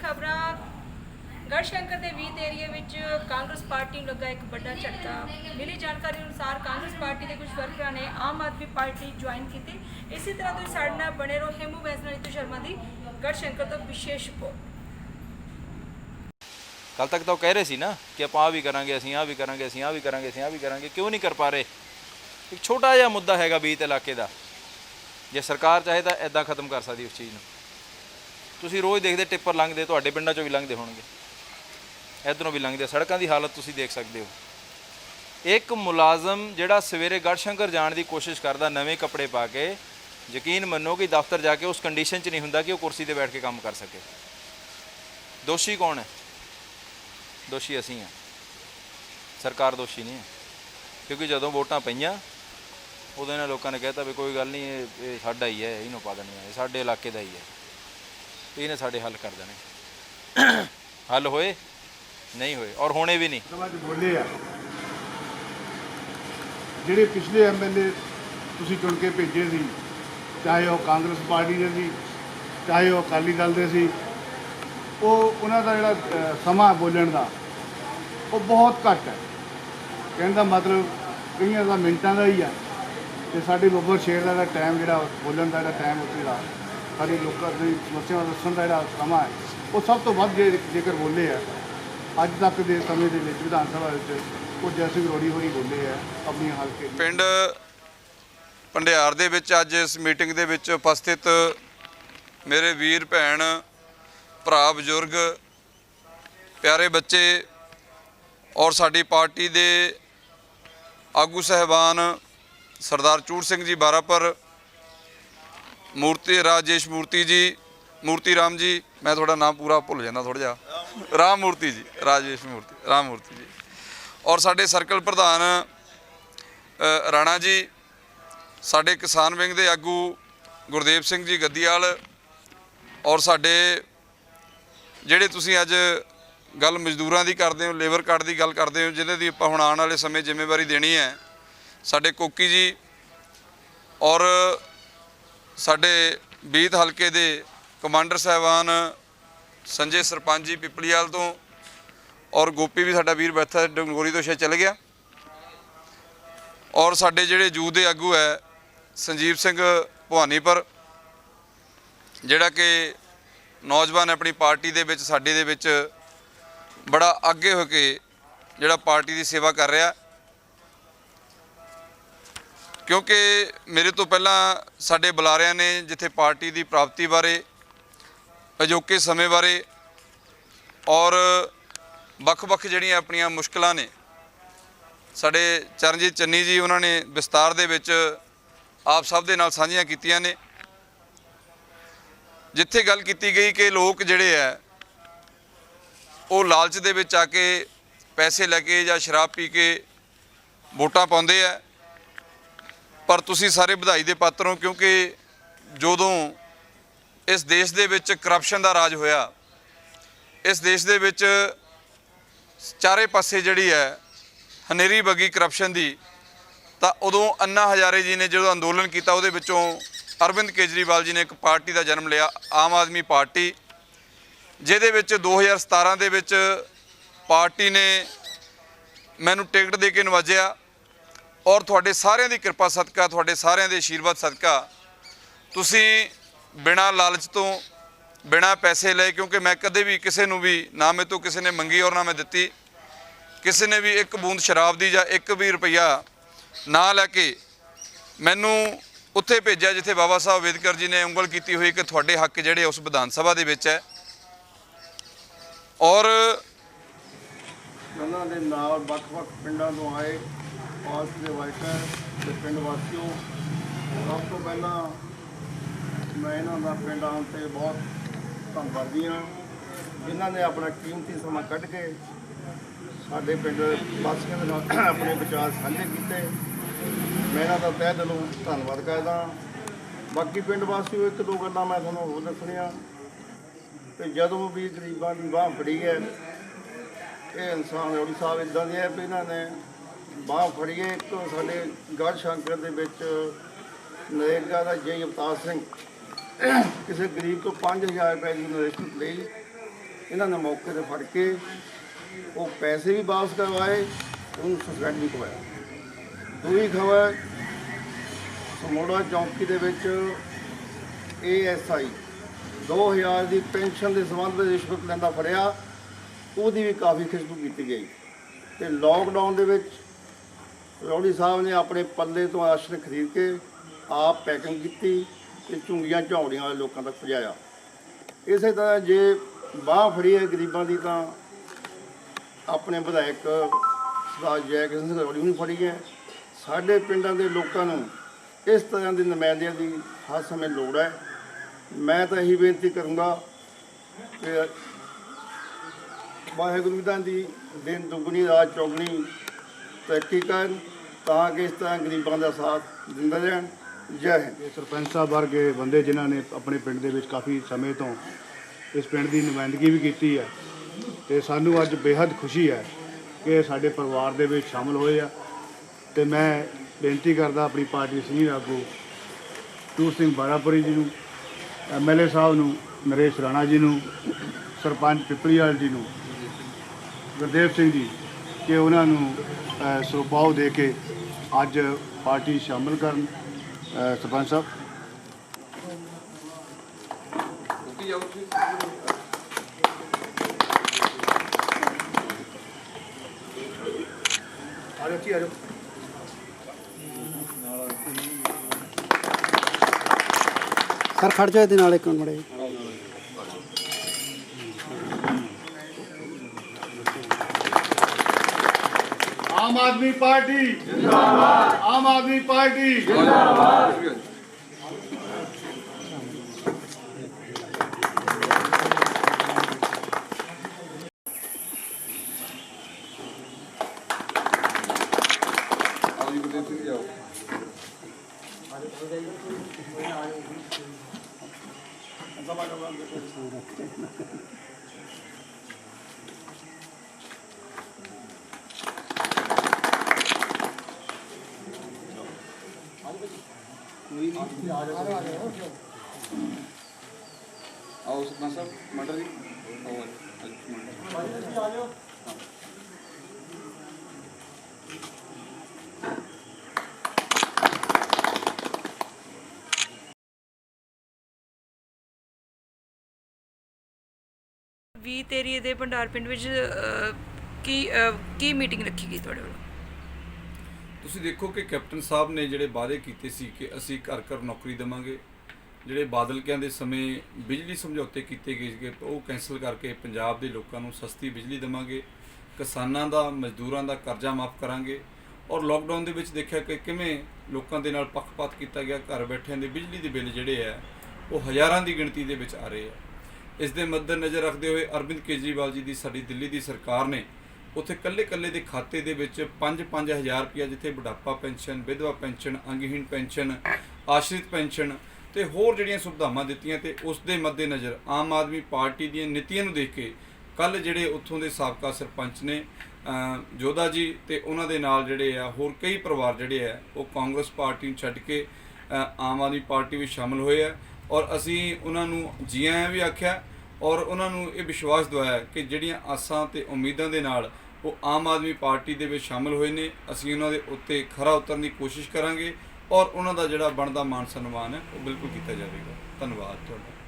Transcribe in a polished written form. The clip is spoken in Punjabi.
खबर गढ़शंकर के 20 एरिए में कांग्रेस पार्टी में लगा एक बड़ा झटका। मिली जानकारी अनुसार कांग्रेस पार्टी के कुछ वर्करां ने आम आदमी पार्टी ज्वाइन की। इसी तरह तुम साढ़े नाल बने रहो। हेमू बैस नीतू शर्मा की गढ़शंकर तो विशेष रिपोर्ट। कल तक तो कह रहे सी ना कि आप आ भी करांगे, असीं आ भी करांगे, असीं आ भी करांगे, असीं आ भी करांगे, क्यों नहीं कर पा रहे? एक छोटा जिहा मुद्दा हैगा 20 इलाके का, जे सरकार चाहे तो इदां खत्म कर सकती उस चीज़ नूं। तुसीं रोज़ देखते टिप्पर लंघते, तुहाडे पिंडां चों भी लंघते होणगे, इधरों भी लंघते, सड़कों की हालत तुसीं देख सकते हो। एक मुलाजम जिहड़ा सवेरे गढ़शंकर जाने की कोशिश करता नवे कपड़े पा के, यकीन मनो कि दफ्तर जाके उस कंडीशन च नहीं हुंदा कि वह कुर्सी पर बैठ के काम कर सके। दोषी कौन है? दोषी असीं हैं, सरकार दोषी नहीं है। क्योंकि जदों वोटां पईयां उदों इन्हां लोकां ने कहता भी कोई गल नहीं, ये साडा ही है, इहनूं पा देनी है, साडे इलाके दा ही है, इहने साडे हल कर देने। हल होए नहीं होए और होने भी नहीं। बोले आ ਜਿਹੜੇ ਪਿਛਲੇ ਐਮਐਲਏ ਤੁਸੀਂ ਚੁਣ ਕੇ ਭੇਜੇ ਸੀ, ਚਾਹੇ ਉਹ ਕਾਂਗਰਸ ਪਾਰਟੀ ਦੇ ਸੀ, ਚਾਹੇ ਉਹ ਅਕਾਲੀ ਦਲ ਦੇ ਸੀ, ਉਹ ਉਹਨਾਂ ਦਾ ਜਿਹੜਾ ਸਮਾਂ ਬੋਲਣ ਦਾ ਉਹ ਬਹੁਤ ਘੱਟ ਹੈ। ਕਹਿਣ ਦਾ ਮਤਲਬ ਕਈਆਂ ਦਾ ਮਿੰਟਾਂ ਦਾ ਹੀ ਆ, ਤੇ ਸਾਡੇ ਬੱਬਰ ਸ਼ੇਰ ਦਾ ਟਾਈਮ ਜਿਹੜਾ ਬੋਲਣ ਦਾ ਜਿਹੜਾ ਟਾਈਮ ਉੱਥੇ ਦਾ ਸਾਡੇ ਲੋਕਾਂ ਦੀ ਸਮੱਸਿਆਵਾਂ ਦੱਸਣ ਦਾ ਜਿਹੜਾ ਸਮਾਂ ਹੈ ਉਹ ਸਭ ਤੋਂ ਵੱਧ ਜੇਕਰ ਬੋਲੇ ਆ ਅੱਜ ਤੱਕ ਦੇ ਸਮੇਂ ਦੇ ਵਿੱਚ ਵਿਧਾਨ ਸਭਾ ਵਿੱਚ ਉਹ ਜੈਸੇ ਰੋੜੀ ਹੋਈ ਬੋਲੇ ਆ ਆਪਣੀ ਹਲਕੇ ਪਿੰਡ ਭੰਡਿਆਰ ਦੇ ਵਿੱਚ ਅੱਜ ਇਸ ਮੀਟਿੰਗ ਦੇ ਵਿੱਚ ਉਪਸਥਿਤ ਮੇਰੇ ਵੀਰ ਭੈਣ ਭਰਾ ਬਜ਼ੁਰਗ ਪਿਆਰੇ ਬੱਚੇ ਔਰ ਸਾਡੀ ਪਾਰਟੀ ਦੇ ਆਗੂ ਸਾਹਿਬਾਨ सरदार चूड़ सिंह जी बारापर, मूर्ति राजेश मूर्ति जी, मूर्ति राम जी, मैं थोड़ा नाम पूरा भुल जाना थोड़ा जा, राम मूर्ति जी, राजेश मूर्ति, राम मूर्ति जी, और साडे सर्कल प्रधान राणा जी, साडे किसान विंग दे आगू गुरदेव सिंह जी गद्दीवाल, और साडे जिहड़े तुसीं अज गल मजदूरां दी करदे हो, लेबर कार्ड की गल करदे हो, जिन्हां दी आपां हुण आउण वाले समय जिम्मेवारी देनी है, साडे कोकी जी और साडे 20 हल्के दे कमांडर साहबान संजय सरपंच जी पिपलीवाल तो, और गोपी भी साडा वीर बैठा डंगोरी तो शायद चल गया, और साडे जिहड़े यूथ दे आगू है संजीव सिंह भवानीपुर, जिहड़ा कि नौजवान अपनी पार्टी दे विच साडे दे विच बड़ा अगे हो के जिहड़ा पार्टी की सेवा कर रहा। क्योंकि मेरे तो पहला साडे बुलारियां ने जिथे पार्टी की प्राप्ति बारे, अजोके समय बारे और ਵੱਖ-ਵੱਖ ਜਿਹੜੀਆਂ ਆਪਣੀਆਂ ਮੁਸ਼ਕਲਾਂ ने साडे चरणजीत चन्नी जी उन्होंने विस्तार दे विच आप सब दे नाल साझीਆਂ कीतियां ने, जिथे गल कीती गई कि लोग जिहड़े है वो लालच दे विच आके पैसे लैके जां शराब पी के वोटां पाउंदे है। पर तुसी सारे बधाई दे पात्र हो, क्योंकि जदों इस देश दे विच करप्शन दा राज होया, इस देश दे विच चारे पासे जिहड़ी है हनेरी बगी करप्शन दी, तां उदों अन्ना हजारे जी ने जो अंदोलन किया उहदे विचों अरविंद केजरीवाल जी ने एक पार्टी का जन्म लिया, आम आदमी पार्टी, जिहदे विच 2017 दे विच पार्टी ने मैनूं टिकट दे के नवाजिया, और तुहाडे सारिਆਂ ਦੀ किरपा सदका, तुहाडे सारिਆਂ ਦੇ आशीर्वाद सदका तुसीं बिना लालच तो बिना पैसे ले, क्योंकि मैं कदे भी किसी नूं भी ना मैं तो किसी ने मंगी और ना मैं दित्ती, किसी ने भी एक बूंद शराब दी जां एक भी रुपया ना लैके मैनूं उत्थे भेजिया जिथे बाबा साहब अंबेदकर जी ने उंगल की हुई कि तुहाडे हक जिहड़े उस विधान सभा दे विच है। और ਉਹਨਾਂ ਦੇ ਨਾਲ ਵੱਖ-ਵੱਖ ਪਿੰਡਾਂ ਤੋਂ ਆਏ ਪਾਸ ਦੇ ਵਾਈਟਰ ਤੇ ਪਿੰਡ ਵਾਸੀਓ, ਸਭ ਤੋਂ ਪਹਿਲਾਂ ਮੈਂ ਇਹਨਾਂ ਦਾ ਪਿੰਡ ਆਉਣ 'ਤੇ ਬਹੁਤ ਧੰਨਵਾਦੀ ਹਾਂ, ਜਿਨ੍ਹਾਂ ਨੇ ਆਪਣਾ ਕੀਮਤੀ ਸਮਾਂ ਕੱਢ ਕੇ ਸਾਡੇ ਪਿੰਡ ਵਾਸੀਆਂ ਦੇ ਨਾਲ ਆਪਣੇ ਵਿਚਾਰ ਸਾਂਝੇ ਕੀਤੇ। ਮੈਂ ਇਹਨਾਂ ਦਾ ਤਹਿ ਦਿਲੋਂ ਧੰਨਵਾਦ ਕਰਦਾ। ਬਾਕੀ ਪਿੰਡ ਵਾਸੀਓ, ਇੱਕ ਦੋ ਗੱਲਾਂ ਮੈਂ ਤੁਹਾਨੂੰ ਹੋਰ ਦੱਸਣੀਆਂ ਕਿ ਜਦੋਂ ਵੀ ਗਰੀਬਾਂ ਦੀ ਬਾਂਹ ਫੜੀ ਹੈ, ਇਹ ਇਨਸਾਨ ਰੋੜੀ ਸਾਹਿਬ ਇੱਦਾਂ ਦੇ ਹੈ ਵੀ ਇਹਨਾਂ ਨੇ ਬਾਂਹ ਫੜੀਏ। ਇੱਕ ਸਾਡੇ ਗੜ੍ਹਸ਼ੰਕਰ ਦੇ ਵਿੱਚ ਨਰੇਗਾ ਦਾ ਜੈ ਅਵਤਾਰ ਸਿੰਘ ਕਿਸੇ ਗਰੀਬ ਤੋਂ 5000 ਰੁਪਏ ਦੀ ਨਰੇਸ਼ਨ ਲਈ ਇਹਨਾਂ ਨੇ ਮੌਕੇ ਤੇ ਫੜ ਕੇ ਉਹ ਪੈਸੇ ਵੀ ਵਾਪਸ ਕਰਵਾਏ, ਉਹਨੂੰ ਸਸਪੈਂਡ ਵੀ ਕਰਵਾਇਆ। ਦੂਜੀ ਖਬਰ, ਸਮੋੜਾ ਚੌਂਕੀ ਦੇ ਵਿੱਚ ASI 2000 ਦੀ ਪੈਨਸ਼ਨ ਦੇ ਸੰਬੰਧ ਵਿੱਚ ਰਿਸ਼ਵਤ ਲੈਂਦਾ ਫੜਿਆ, ਉਹਦੀ ਵੀ ਕਾਫੀ ਖਿਸਬੂ ਕੀਤੀ ਗਈ। ਤੇ ਲੋਕਡਾਊਨ ਦੇ ਵਿੱਚ ਰੌੜੀ ਸਾਹਿਬ ਨੇ ਆਪਣੇ ਪੱਲੇ ਤੋਂ ਰਾਸ਼ਨ ਖਰੀਦ ਕੇ ਆਪ ਪੈਕਿੰਗ ਕੀਤੀ ਤੇ ਝੁੰਗੀਆਂ ਝੌਂੜੀਆਂ ਵਾਲੇ ਲੋਕਾਂ ਤੱਕ ਪਹੁੰਚਾਇਆ। ਇਸੇ ਤਰ੍ਹਾਂ ਜੇ ਬਾਂਹ ਫੜੀ ਹੈ ਗਰੀਬਾਂ ਦੀ ਤਾਂ ਆਪਣੇ ਵਿਧਾਇਕ ਸਰਦਾਰ ਜੈ ਕਿਸ਼ਨ ਸਿੰਘ ਰੌੜੀ ਨੂੰ ਫੜੀ ਹੈ। ਸਾਡੇ ਪਿੰਡਾਂ ਦੇ ਲੋਕਾਂ ਨੂੰ ਇਸ ਤਰ੍ਹਾਂ ਦੇ ਨੁਮਾਇੰਦਿਆਂ ਦੀ ਹਰ ਸਮੇਂ ਲੋੜ ਹੈ। ਮੈਂ ਤਾਂ ਇਹੀ ਬੇਨਤੀ ਕਰੂੰਗਾ ਕਿ ਵਾਹਿਗੁਰੂ ਜੀ ਦੀ ਦਿਨ ਦੁੱਗਣੀ ਰਾਤ ਚੌਗਣੀ ਤਰੱਕੀ ਕਰਨ ਤਾਂ ਕਿ ਇਸ ਤਰ੍ਹਾਂ ਗਰੀਬਾਂ ਦਾ ਸਾਥ ਦਿੰਦੇ ਰਹਿਣ। ਜੈ ਹਿੰਦ। ਇਹ ਸਰਪੰਚ ਸਾਹਿਬ ਵਰਗੇ ਬੰਦੇ ਜਿਨ੍ਹਾਂ ਨੇ ਆਪਣੇ ਪਿੰਡ ਦੇ ਵਿੱਚ ਕਾਫੀ ਸਮੇਂ ਤੋਂ ਇਸ ਪਿੰਡ ਦੀ ਨੁਮਾਇੰਦਗੀ ਵੀ ਕੀਤੀ ਹੈ ਤੇ ਸਾਨੂੰ ਅੱਜ ਬੇहद ਖੁਸ਼ੀ ਹੈ ਕਿ ਸਾਡੇ ਪਰਿਵਾਰ ਦੇ ਵਿੱਚ ਸ਼ਾਮਲ ਹੋਏ ਆ। ਤੇ ਮੈਂ ਬੇਨਤੀ ਕਰਦਾ ਆਪਣੀ ਪਾਰਟੀ ਦੇ ਸੀਨੀਅਰ ਆਗੂ ਟੂਰ ਸਿੰਘ ਬਾਰਾਪੁਰੀ ਜੀ ਨੂੰ, MLA ਸਾਹਿਬ ਨੂੰ, ਨਰੇਸ਼ ਰਾਣਾ ਜੀ ਨੂੰ, ਸਰਪੰਚ ਪਿਪਲੀਵਾਲ ਜੀ ਨੂੰ, ਗੁਰਦੇਵ ਸਿੰਘ ਜੀ ਕਿ ਉਹਨਾਂ ਨੂੰ ਸਰਪਾਉ ਦੇ ਕੇ ਅੱਜ ਪਾਰਟੀ ਸ਼ਾਮਲ ਕਰਨ। ਸਰਪੰਚ ਸਾਹਿਬ ਸਰ ਖੜ ਜਾਓ ਇਹਦੇ ਨਾਲ ਇੱਕ ਮਿੰਟ ਮੜੇ। ਆਮ ਆਦਮੀ ਪਾਰਟੀ ਜਿੰਦਾਬਾਦ, ਆਮ ਆਦਮੀ ਪਾਰਟੀ ਜਿੰਦਾਬਾਦ। ਆਓ ਸਰਪੰਚ ਸਾਹਿਬ ਮੰਡਲ ਜੀ ਵੀਹ ਏਰੀਏ ਦੇ ਭੰਡਾਰ ਪਿੰਡ ਵਿੱਚ ਕੀ ਮੀਟਿੰਗ ਰੱਖੀ ਗਈ ਤੁਹਾਡੇ ਵੱਲੋਂ? ਤੁਸੀਂ ਦੇਖੋ ਕਿ ਕੈਪਟਨ ਸਾਹਿਬ ਨੇ ਜਿਹੜੇ ਵਾਅਦੇ ਕੀਤੇ ਸੀ ਕਿ ਅਸੀਂ ਘਰ ਘਰ ਨੌਕਰੀ ਦੇਵਾਂਗੇ, ਜਿਹੜੇ ਬਾਦਲ ਕਿਆਂ ਦੇ ਸਮੇਂ ਬਿਜਲੀ ਸਮਝੌਤੇ ਕੀਤੇ ਗਏ ਕਿ ਉਹ ਕੈਂਸਲ ਕਰਕੇ ਪੰਜਾਬ ਦੇ ਲੋਕਾਂ ਨੂੰ ਸਸਤੀ ਬਿਜਲੀ ਦੇਵਾਂਗੇ, ਕਿਸਾਨਾਂ ਦਾ ਮਜ਼ਦੂਰਾਂ ਦਾ ਕਰਜ਼ਾ ਮਾਫ ਕਰਾਂਗੇ। ਔਰ ਲੋਕਡਾਊਨ ਦੇ ਵਿੱਚ ਦੇਖਿਆ ਕਿ ਕਿਵੇਂ ਲੋਕਾਂ ਦੇ ਨਾਲ ਪੱਖਪਾਤ ਕੀਤਾ ਗਿਆ, ਘਰ ਬੈਠਿਆਂ ਦੇ ਬਿਜਲੀ ਦੇ ਬਿੱਲ ਜਿਹੜੇ ਆ ਉਹ ਹਜ਼ਾਰਾਂ ਦੀ ਗਿਣਤੀ ਦੇ ਵਿੱਚ ਆ ਰਹੇ ਆ। ਇਸ ਦੇ ਮੱਦੇਨਜ਼ਰ ਰੱਖਦੇ ਹੋਏ ਅਰਵਿੰਦ ਕੇਜਰੀਵਾਲ ਜੀ ਦੀ ਸਾਡੀ ਦਿੱਲੀ ਦੀ ਸਰਕਾਰ ਨੇ ਉੱਥੇ ਕੱਲੇ ਦੇ ਖਾਤੇ ਦੇ ਵਿੱਚ 5-5000 ਰੁਪਇਆ, ਜਿੱਥੇ ਬੁਢਾਪਾ ਪੈਨਸ਼ਨ, ਵਿਧਵਾ ਪੈਨਸ਼ਨ, ਅੰਗਹੀਣ ਪੈਨਸ਼ਨ, ਆਸ਼ਰਿਤ ਪੈਨਸ਼ਨ ਤੇ ਹੋਰ ਜਿਹੜੀਆਂ ਸੁਵਿਧਾਵਾਂ ਦਿੱਤੀਆਂ। ਤੇ ਉਸ ਦੇ ਮੱਦੇਨਜ਼ਰ ਆਮ ਆਦਮੀ ਪਾਰਟੀ ਦੀਆਂ ਨੀਤੀਆਂ ਨੂੰ ਦੇਖ ਕੇ ਕੱਲ ਜਿਹੜੇ ਉੱਥੋਂ ਦੇ ਸਾਬਕਾ ਸਰਪੰਚ ਨੇ ਜੋਧਾ ਜੀ ਤੇ ਉਹਨਾਂ ਦੇ ਨਾਲ ਜਿਹੜੇ ਆ ਹੋਰ ਕਈ ਪਰਿਵਾਰ ਜਿਹੜੇ ਆ ਉਹ ਕਾਂਗਰਸ ਪਾਰਟੀ ਨੂੰ ਛੱਡ ਕੇ ਆਮ ਆਦਮੀ ਪਾਰਟੀ ਵਿੱਚ ਸ਼ਾਮਲ ਹੋਏ ਆ। ਔਰ ਅਸੀਂ ਉਹਨਾਂ ਨੂੰ ਜੀ ਆਇਆਂ ਵੀ ਆਖਿਆ ਔਰ ਉਹਨਾਂ ਨੂੰ ਇਹ ਵਿਸ਼ਵਾਸ ਦਿਵਾਇਆ ਕਿ ਜਿਹੜੀਆਂ ਆਸਾਂ ਤੇ ਉਮੀਦਾਂ ਦੇ ਨਾਲ ਉਹ ਆਮ ਆਦਮੀ ਪਾਰਟੀ ਦੇ ਵਿੱਚ ਸ਼ਾਮਲ ਹੋਏ ਨੇ, ਅਸੀਂ ਉਹਨਾਂ ਦੇ ਉੱਤੇ ਖਰਾ ਉਤਰਨ ਦੀ ਕੋਸ਼ਿਸ਼ ਕਰਾਂਗੇ ਔਰ ਉਹਨਾਂ ਦਾ ਜਿਹੜਾ ਬਣਦਾ ਮਾਨ ਸਨਮਾਨ ਹੈ ਉਹ ਬਿਲਕੁਲ ਕੀਤਾ ਜਾਵੇਗਾ। ਧੰਨਵਾਦ ਤੁਹਾਡਾ।